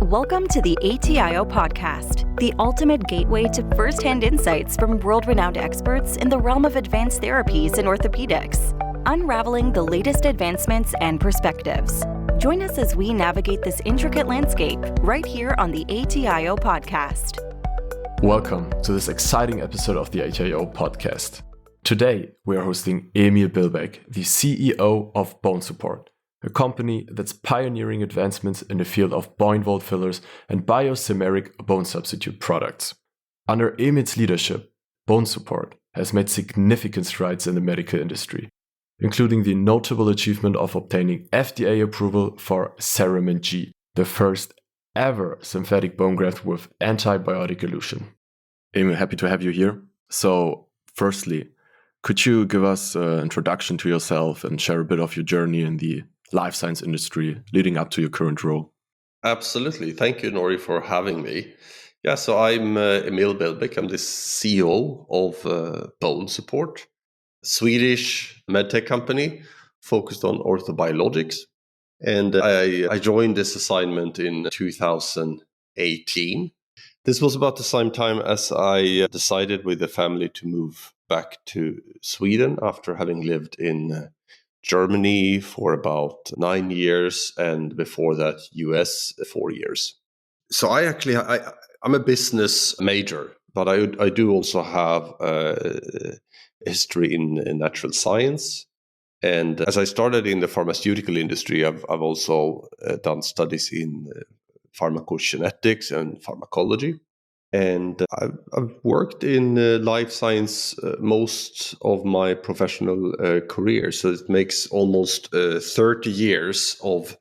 Welcome to the ATiO Podcast, the ultimate gateway to first-hand insights from world-renowned experts in the realm of advanced therapies and orthopedics, unraveling the latest advancements and perspectives. Join us as we navigate this intricate landscape right here on the ATiO Podcast. Welcome to this exciting episode of the ATiO Podcast. Today, we are hosting Emil Billbäck, the CEO of Bonesupport, a company that's pioneering advancements in the field of bone void fillers and biosimilar bone substitute products. Under Emil's leadership, Bonesupport has made significant strides in the medical industry, including the notable achievement of obtaining FDA approval for CERAMENT G, the first ever synthetic bone graft with antibiotic elution. Emil, happy to have you here. So, firstly, could you give us an introduction to yourself and share a bit of your journey in the life science industry leading up to your current role? Absolutely. Thank you, Nori, for having me. Yeah, so I'm Emil Billbäck. I'm the CEO of Bonesupport, Swedish medtech company focused on orthobiologics. And I joined this assignment in 2018. This was about the same time as I decided with the family to move back to Sweden after having lived in Germany for about 9 years, and before that, US 4 years. So I'm a business major, but I do also have a history in natural science. And as I started in the pharmaceutical industry, I've also done studies in pharmacogenetics and pharmacology. And I've worked in life science most of my professional career. So it makes almost 30 years of,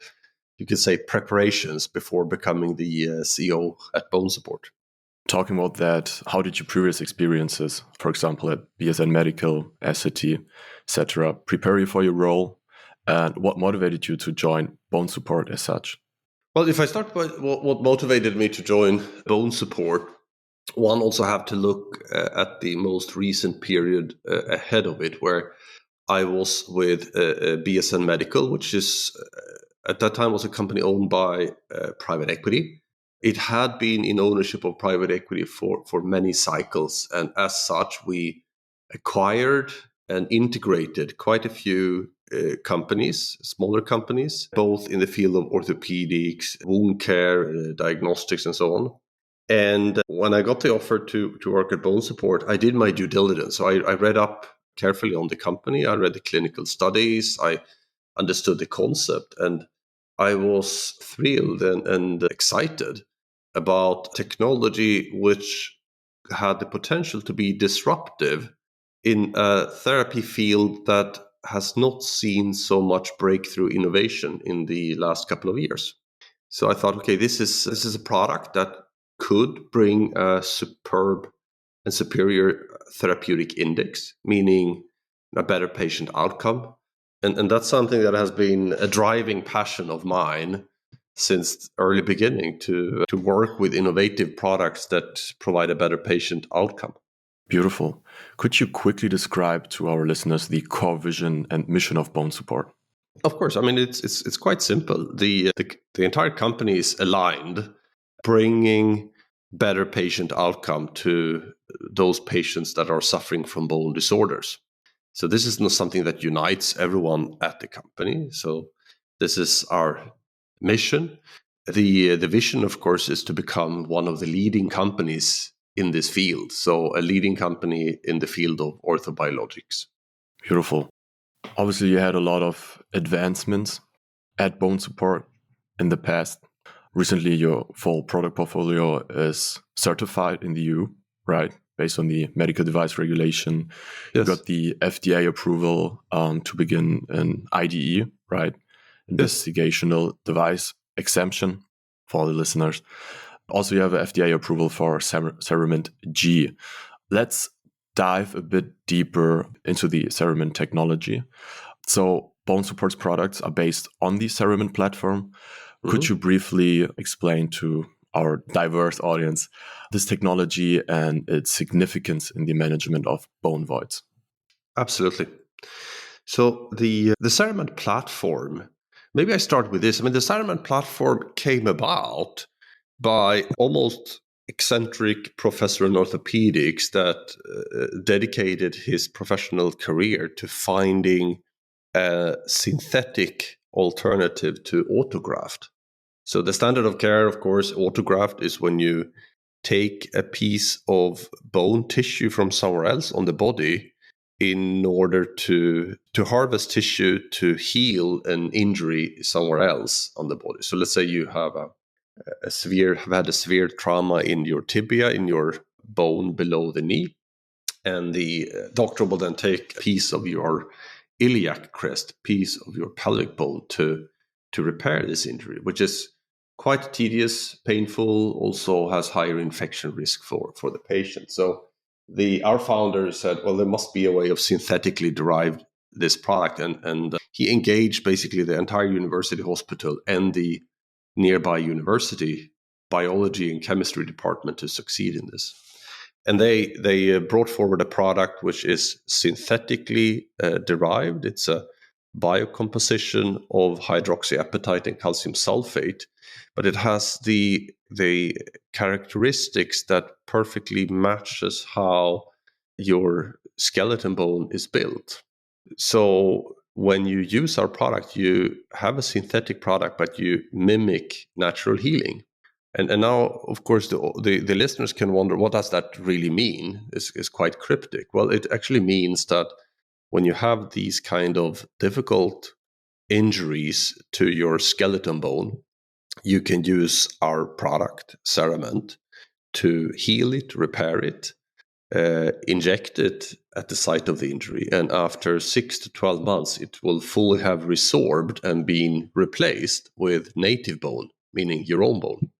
you could say, preparations before becoming the CEO at Bonesupport. Talking about that, how did your previous experiences, for example, at BSN Medical, Essity, etc., prepare you for your role? And what motivated you to join Bonesupport as such? Well, if I start by what motivated me to join Bonesupport, one also have to look at the most recent period ahead of it, where I was with BSN Medical, which is at that time was a company owned by private equity. It had been in ownership of private equity for many cycles, and as such, we acquired and integrated quite a few companies, smaller companies, both in the field of orthopedics, wound care, diagnostics, and so on. And when I got the offer to work at Bonesupport, I did my due diligence. So I read up carefully on the company. I read the clinical studies. I understood the concept. And I was thrilled and excited about technology which had the potential to be disruptive in a therapy field that has not seen so much breakthrough innovation in the last couple of years. So I thought, okay, this is a product that could bring a superb and superior therapeutic index, meaning a better patient outcome. And that's something that has been a driving passion of mine since early beginning, to work with innovative products that provide a better patient outcome. Beautiful. Could you quickly describe to our listeners the core vision and mission of Bonesupport? Of course. I mean, it's quite simple. The entire company is aligned, bringing better patient outcome to those patients that are suffering from bone disorders. So this is not something that unites everyone at the company. So this is our mission. The vision, of course, is to become one of the leading companies in this field. So a leading company in the field of orthobiologics. Beautiful. Obviously, you had a lot of advancements at Bonesupport in the past. Recently, your full product portfolio is certified in the EU, right? Based on the medical device regulation. Yes. You got the FDA approval to begin an IDE, right? Investigational device exemption for the listeners. Also, you have an FDA approval for CERAMENT G. Let's dive a bit deeper into the CERAMENT technology. So, Bonesupport's products are based on the CERAMENT platform. Could you briefly explain to our diverse audience this technology and its significance in the management of bone voids? Absolutely. So the CERAMENT platform, maybe I start with this. I mean, the CERAMENT platform came about by almost eccentric professor in orthopedics that dedicated his professional career to finding a synthetic alternative to autograft. So the standard of care, of course, autograft is when you take a piece of bone tissue from somewhere else on the body in order to harvest tissue to heal an injury somewhere else on the body. So let's say you have had a severe trauma in your tibia, in your bone below the knee, and the doctor will then take a piece of your iliac crest, piece of your pelvic bone to repair this injury, which is quite tedious, painful, also has higher infection risk for the patient. So our founder said, well, there must be a way of synthetically derived this product, and he engaged basically the entire university hospital and the nearby university biology and chemistry department to succeed in this. And they brought forward a product which is synthetically derived. It's a biocomposition of hydroxyapatite and calcium sulfate, but it has the characteristics that perfectly matches how your skeleton bone is built. So when you use our product, you have a synthetic product, but you mimic natural healing. And now, of course, the listeners can wonder, what does that really mean? It's quite cryptic. Well, it actually means that when you have these kind of difficult injuries to your skeleton bone, you can use our product, CERAMENT, to heal it, repair it, inject it at the site of the injury. And after 6 to 12 months, it will fully have resorbed and been replaced with native bone, meaning your own bone.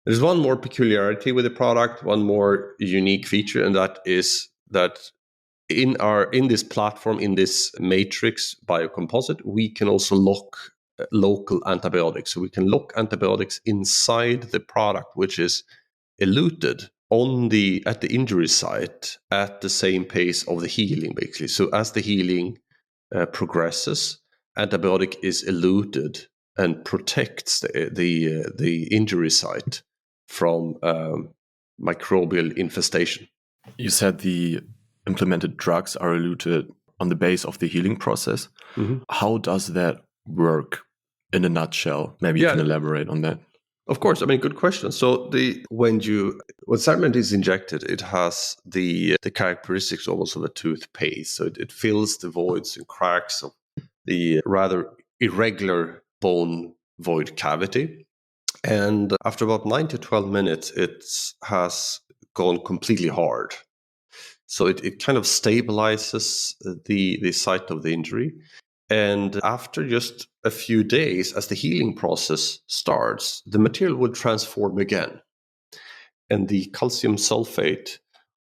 There's one more peculiarity with the product, one more unique feature, and that is that in this platform, in this matrix biocomposite, we can also lock local antibiotics. So we can lock antibiotics inside the product, which is eluted at the injury site at the same pace of the healing, basically. So as the healing progresses, antibiotic is eluted and protects the injury site from microbial infestation. You said the implemented drugs are eluted on the base of the healing process. Mm-hmm. How does that work in a nutshell? Maybe you can elaborate on that. Of course. I mean, good question. So when CERAMENT is injected, it has the characteristics almost of a toothpaste. So it fills the voids and cracks of the rather irregular bone void cavity. And after about 9 to 12 minutes, it has gone completely hard. So it kind of stabilizes the site of the injury. And after just a few days, as the healing process starts, the material will transform again. And the calcium sulfate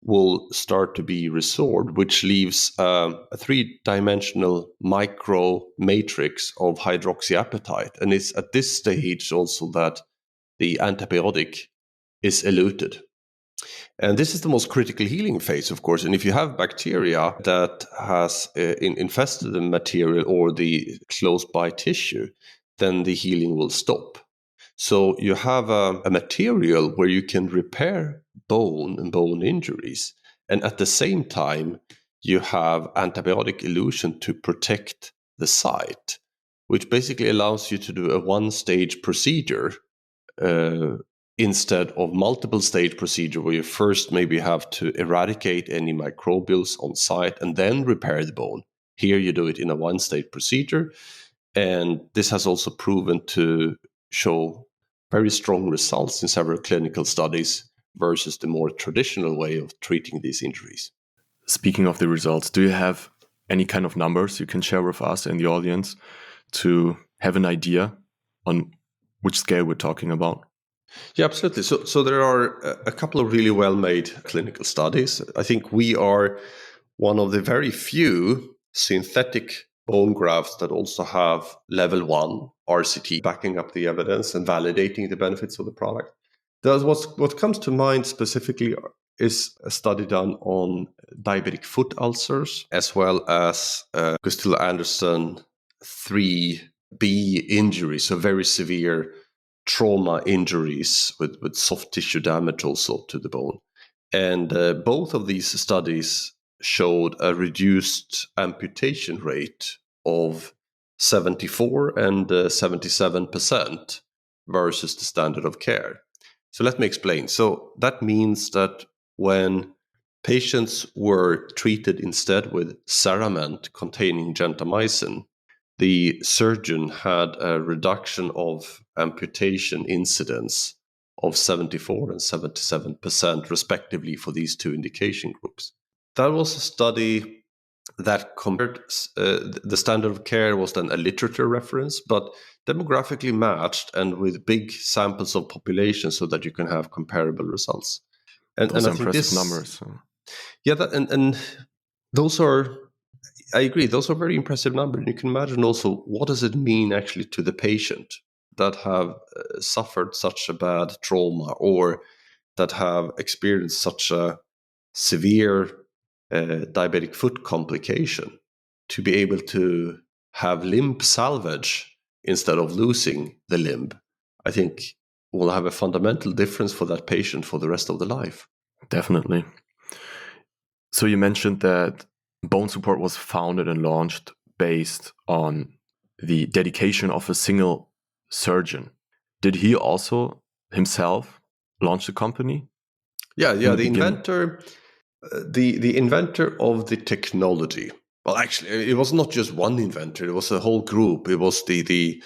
will start to be resorbed, which leaves a 3-dimensional micro matrix of hydroxyapatite. And it's at this stage also that the antibiotic is eluted. And this is the most critical healing phase, of course. And if you have bacteria that has infested the material or the close by tissue, then the healing will stop. So you have a material where you can repair bone and bone injuries. And at the same time, you have antibiotic elution to protect the site, which basically allows you to do a one-stage procedure instead of multiple-stage procedure where you first maybe have to eradicate any microbials on site and then repair the bone. Here you do it in a one-stage procedure. And this has also proven to show very strong results in several clinical studies versus the more traditional way of treating these injuries. Speaking of the results, do you have any kind of numbers you can share with us and the audience to have an idea on which scale we're talking about? Yeah, absolutely. So there are a couple of really well-made clinical studies. I think we are one of the very few synthetic bone grafts that also have level 1 RCT backing up the evidence and validating the benefits of the product. What comes to mind specifically is a study done on diabetic foot ulcers, as well as Gustilo Anderson 3B injury, so very severe trauma injuries with soft tissue damage also to the bone. And both of these studies showed a reduced amputation rate of 74 and 77% versus the standard of care. So let me explain. So that means that when patients were treated instead with CERAMENT containing gentamicin, the surgeon had a reduction of amputation incidence of 74 and 77% respectively for these two indication groups. That was a study that compared the standard of care was then a literature reference, but demographically matched and with big samples of population so that you can have comparable results. And I think impressive numbers. Yeah, and those are, I agree, those are very impressive numbers. You can imagine also what does it mean actually to the patient that have suffered such a bad trauma or that have experienced such a severe diabetic foot complication to be able to have limb salvage instead of losing the limb. I think will have a fundamental difference for that patient for the rest of the life. Definitely. So you mentioned that Bonesupport was founded and launched based on the dedication of a single surgeon. Did he also himself launch the company? Yeah. The inventor, the inventor of the technology. Well, actually, it was not just one inventor. It was a whole group. It was the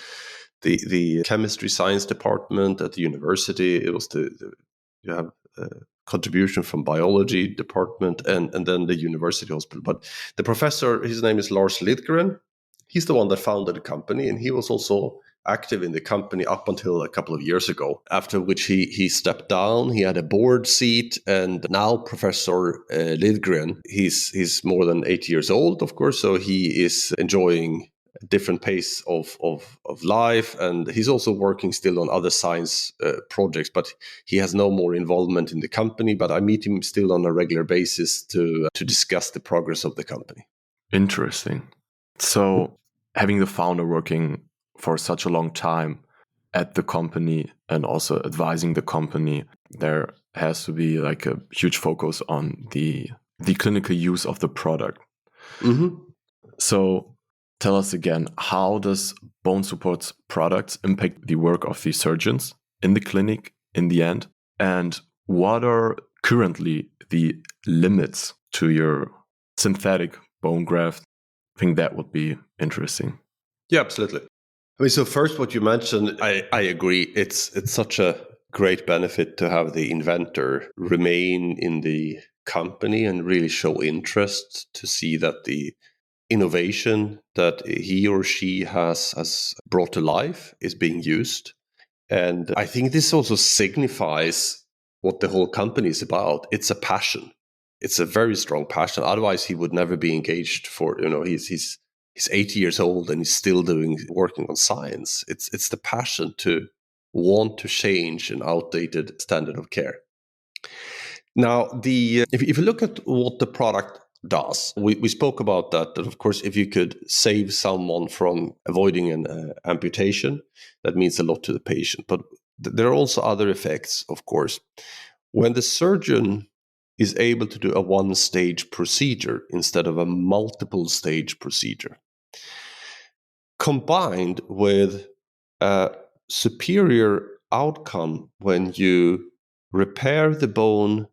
chemistry science department at the university. It was you have contribution from biology department and then the university hospital. But the professor, his name is Lars Lidgren. He's the one that founded the company, and he was also active in the company up until a couple of years ago, after which he stepped down. He had a board seat, and now Professor Lidgren, he's more than 80 years old, of course, so he is enjoying a different pace of life, and he's also working still on other science projects, but he has no more involvement in the company. But I meet him still on a regular basis to discuss the progress of the company. Interesting. So having the founder working for such a long time at the company and also advising the company, there has to be like a huge focus on the clinical use of the product. Mm-hmm. So tell us again, how does Bonesupport's products impact the work of the surgeons in the clinic in the end? And what are currently the limits to your synthetic bone graft? I think that would be interesting. Yeah, absolutely. I mean, so first, what you mentioned, I agree. It's such a great benefit to have the inventor remain in the company and really show interest to see that the innovation that he or she has brought to life is being used. And I think this also signifies what the whole company is about. It's a passion. It's a very strong passion. Otherwise, he would never be engaged for, he's 80 years old and he's still working on science. It's the passion to want to change an outdated standard of care. Now, if you look at what the product does, we spoke about that of course, if you could save someone from avoiding an amputation, that means a lot to the patient. But there are also other effects, of course. When the surgeon is able to do a one-stage procedure instead of a multiple-stage procedure, combined with a superior outcome when you repair the bone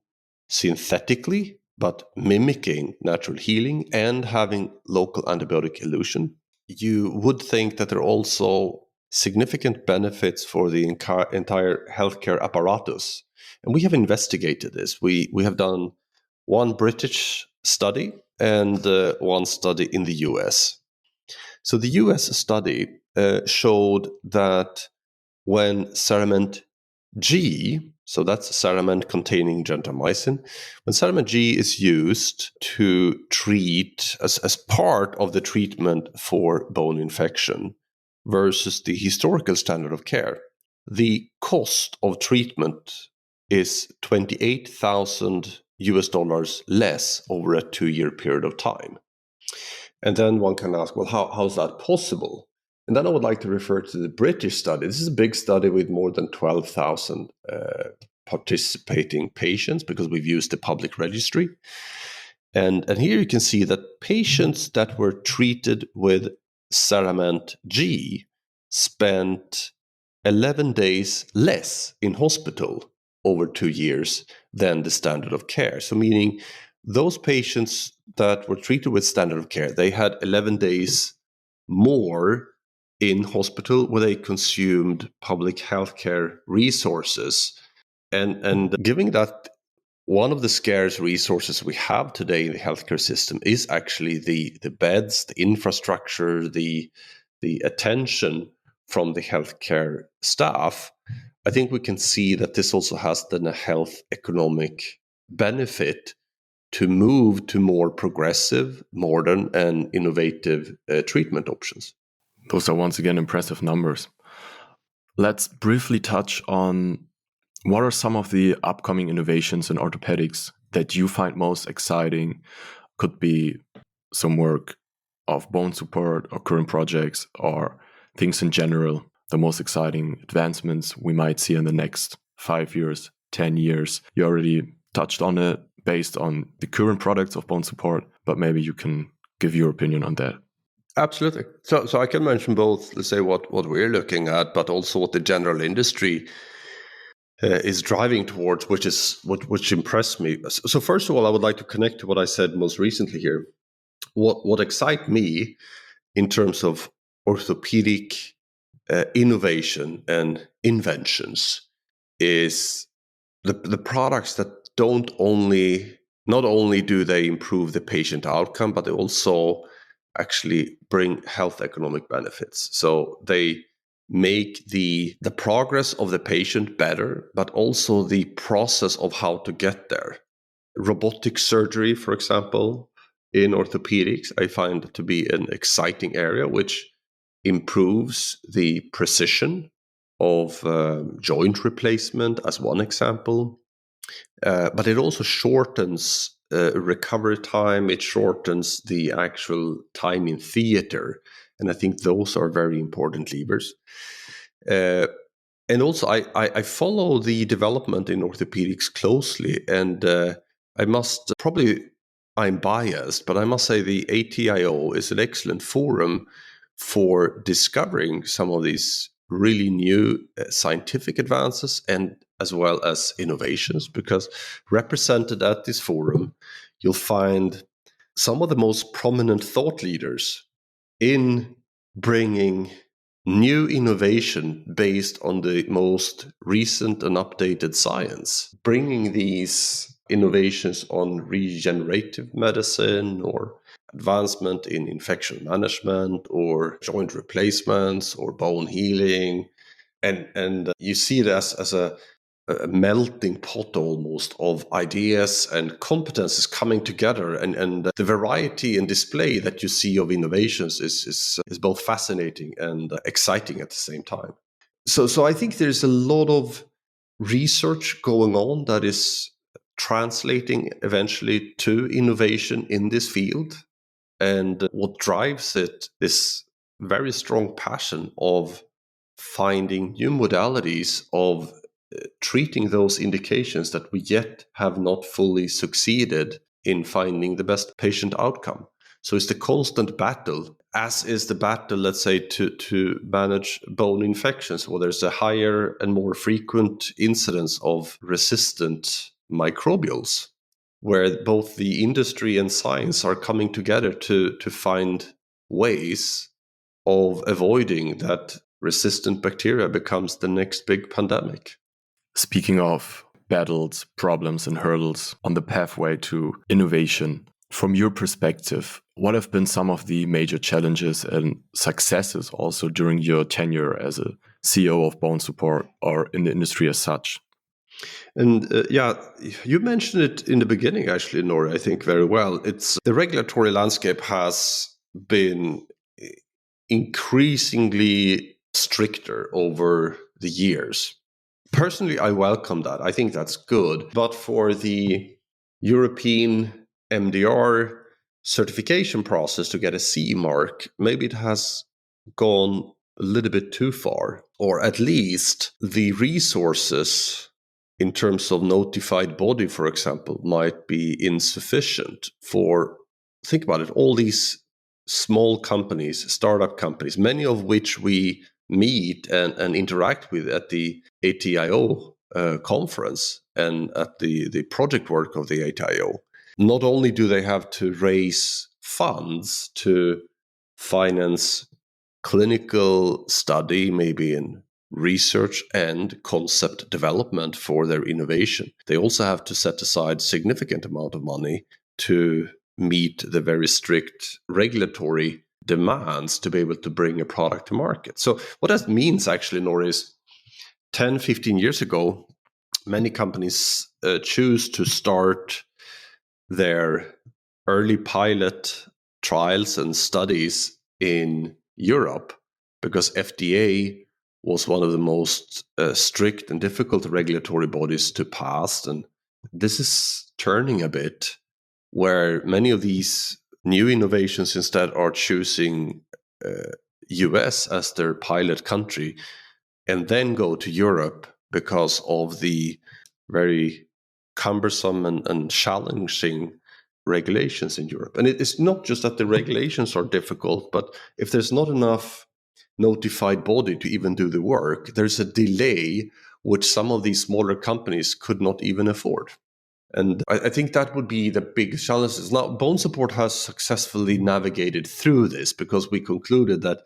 synthetically, but mimicking natural healing and having local antibiotic elution, you would think that there are also significant benefits for the entire healthcare apparatus. And we have investigated this. We have done one British study and one study in the US. So the US study showed that when CERAMENT G, so that's CERAMENT containing gentamicin, when CERAMENT G is used to treat as part of the treatment for bone infection versus the historical standard of care, the cost of treatment is $28,000 less over a 2-year period of time. And then one can ask, well, how is that possible? And then I would like to refer to the British study. This is a big study with more than 12,000 participating patients, because we've used the public registry. And here you can see that patients that were treated with CERAMENT G spent 11 days less in hospital over 2 years than the standard of care. So meaning those patients that were treated with standard of care, they had 11 days more in hospital where they consumed public healthcare resources. And given that one of the scarce resources we have today in the healthcare system is actually the beds, the infrastructure, the attention from the healthcare staff, I think we can see that this also has then a health economic benefit to move to more progressive, modern, and innovative treatment options. Those are once again impressive numbers. Let's briefly touch on what are some of the upcoming innovations in orthopedics that you find most exciting. Could be some work of Bonesupport or current projects or things in general, the most exciting advancements we might see in the next 5 years, 10 years. You already touched on it based on the current products of Bonesupport, but maybe you can give your opinion on that. Absolutely. So I can mention both, let's say, what we're looking at, but also what the general industry is driving towards, which impressed me. So first of all, I would like to connect to what I said most recently here. What excites me in terms of orthopedic innovation and inventions is the products that not only do they improve the patient outcome, but they also actually bring health economic benefits. So they make the progress of the patient better, but also the process of how to get there. Robotic surgery, for example, in orthopedics, I find to be an exciting area, which improves the precision of joint replacement as one example. But it also shortens recovery time. It shortens the actual time in theater. And I think those are very important levers. And also, I follow the development in orthopedics closely. And I'm biased, but I must say the ATiO is an excellent forum for discovering some of these really new scientific advances and as well as innovations, because represented at this forum, you'll find some of the most prominent thought leaders in bringing new innovation based on the most recent and updated science, bringing these innovations on regenerative medicine or advancement in infection management or joint replacements or bone healing. And you see it as a melting pot almost of ideas and competences coming together, and the variety and display that you see of innovations is both fascinating and exciting at the same time. So I think there's a lot of research going on that is translating eventually to innovation in this field. And what drives it is very strong passion of finding new modalities of treating those indications that we yet have not fully succeeded in finding the best patient outcome. So it's the constant battle, as is the battle, let's say, to manage bone infections, where there's a higher and more frequent incidence of resistant microbials, where both the industry and science are coming together to find ways of avoiding that resistant bacteria becomes the next big pandemic. Speaking of battles, problems, and hurdles on the pathway to innovation, from your perspective, what have been some of the major challenges and successes also during your tenure as a CEO of Bonesupport or in the industry as such? And you mentioned it in the beginning, actually, Nora, I think very well. It's the regulatory landscape has been increasingly stricter over the years. Personally, I welcome that. I think that's good. But for the European MDR certification process to get a CE mark, maybe it has gone a little bit too far, or at least the resources in terms of notified body, for example, might be insufficient for, think about it, all these small companies, startup companies, many of which we meet and interact with at the ATiO conference and at the project work of the ATiO. Not only do they have to raise funds to finance clinical study, maybe in research and concept development for their innovation, they also have to set aside significant amount of money to meet the very strict regulatory demands to be able to bring a product to market. So what that means actually, Nora, is 10, 15 years ago, many companies choose to start their early pilot trials and studies in Europe because FDA was one of the most strict and difficult regulatory bodies to pass. And this is turning a bit, where many of these new innovations instead are choosing US as their pilot country and then go to Europe because of the very cumbersome and challenging regulations in Europe. And it is not just that the regulations are difficult, but if there's not enough notified body to even do the work, there's a delay which some of these smaller companies could not even afford. And I think that would be the biggest challenges. Now, Bonesupport has successfully navigated through this because we concluded that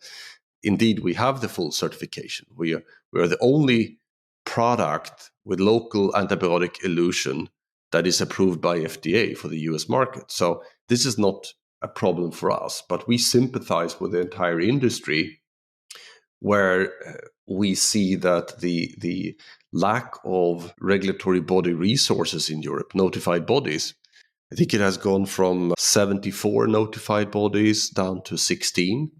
indeed we have the full certification. We are the only product with local antibiotic elution that is approved by FDA for the US market. So this is not a problem for us, but we sympathize with the entire industry where we see that the lack of regulatory body resources in Europe, notified bodies, I think it has gone from 74 notified bodies down to 16.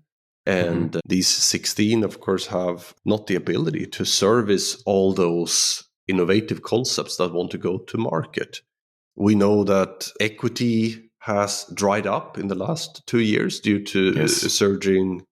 And these 16, of course, have not the ability to service all those innovative concepts that want to go to market. We know that equity has dried up in the last 2 years due to surging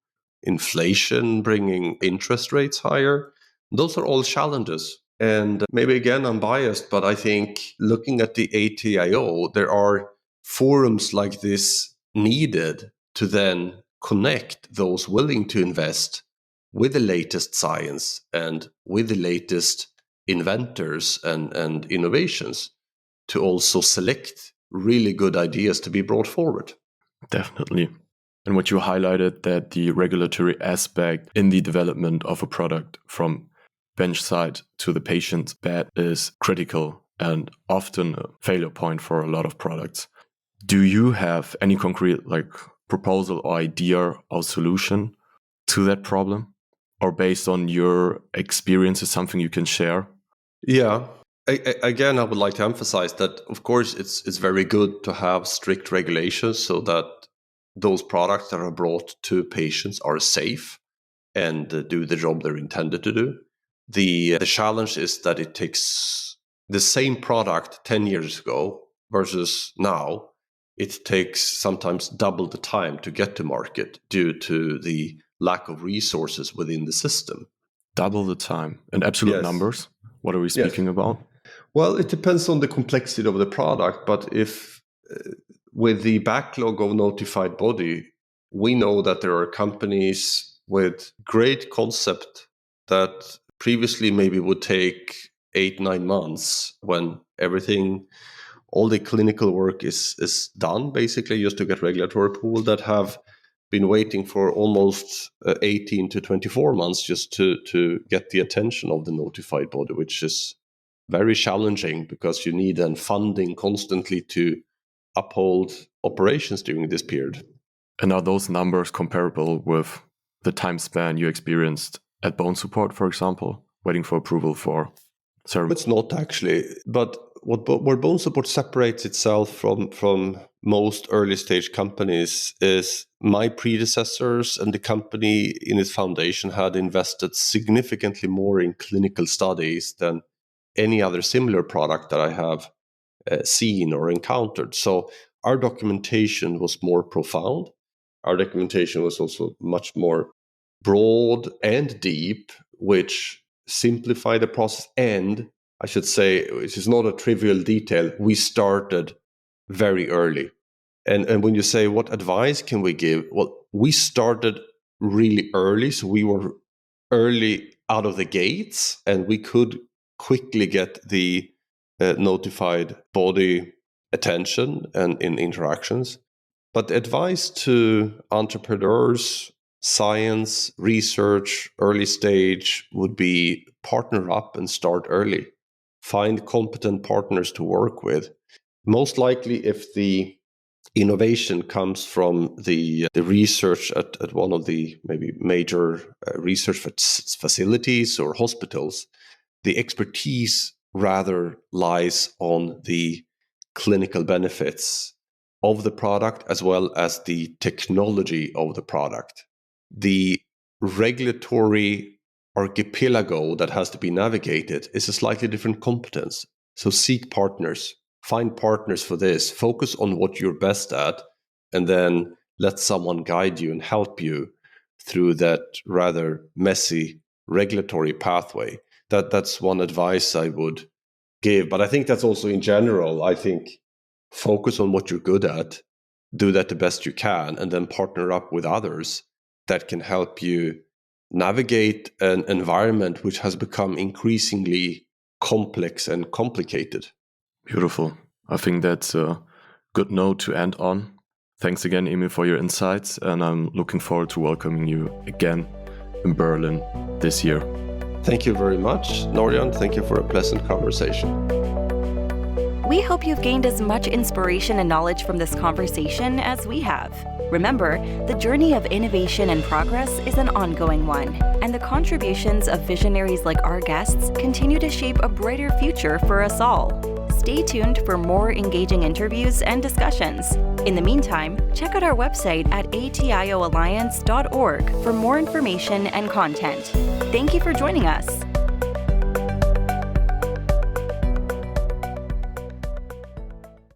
inflation, bringing interest rates higher. Those are all challenges. And maybe again, I'm biased, but I think looking at the ATiO, there are forums like this needed to then connect those willing to invest with the latest science and with the latest inventors and innovations to also select really good ideas to be brought forward. Definitely. And what you highlighted, that the regulatory aspect in the development of a product from bench side to the patient's bed is critical and often a failure point for a lot of products. Do you have any concrete proposal or idea or solution to that problem? Or based on your experiences, something you can share? Yeah. Again, I would like to emphasize that, of course, it's very good to have strict regulations so that those products that are brought to patients are safe and do the job they're intended to do. The challenge is that it takes the same product 10 years ago versus now. It takes sometimes double the time to get to market due to the lack of resources within the system. Double the time. In absolute numbers, what are we speaking about? Well, it depends on the complexity of the product, but if with the backlog of notified body, we know that there are companies with great concept that previously maybe would take 8-9 months when all the clinical work is done, basically just to get regulatory approval, that have been waiting for almost 18 to 24 months just to get the attention of the notified body, which is very challenging because you need then funding constantly to uphold operations during this period. And are those numbers comparable with the time span you experienced at Bonesupport, for example, waiting for approval for CERAMENT? It's not actually, but where Bonesupport separates itself from most early stage companies is my predecessors and the company in its foundation had invested significantly more in clinical studies than any other similar product that I have seen or encountered. So our documentation was more profound. Our documentation was also much more broad and deep, which simplify the process. And I should say, which is not a trivial detail, we started very early. And when you say, what advice can we give? Well, we started really early. So we were early out of the gates, and we could quickly get the notified body attention and in interactions. But the advice to entrepreneurs, science, research, early stage would be partner up and start early. Find competent partners to work with. Most likely, if the innovation comes from the research at one of the maybe major research facilities or hospitals, the expertise rather lies on the clinical benefits of the product as well as the technology of the product. The regulatory archipelago that has to be navigated is a slightly different competence. So seek partners, find partners for this, focus on what you're best at, and then let someone guide you and help you through that rather messy regulatory pathway. That's one advice I would give. But I think that's also in general, I think focus on what you're good at, do that the best you can, and then partner up with others that can help you navigate an environment which has become increasingly complex and complicated. Beautiful. I think that's a good note to end on. Thanks again, Emil, for your insights, and I'm looking forward to welcoming you again in Berlin this year. Thank you very much, Nordjan. Thank you for a pleasant conversation. We hope you've gained as much inspiration and knowledge from this conversation as we have. Remember, the journey of innovation and progress is an ongoing one, and the contributions of visionaries like our guests continue to shape a brighter future for us all. Stay tuned for more engaging interviews and discussions. In the meantime, check out our website at atioalliance.org for more information and content. Thank you for joining us.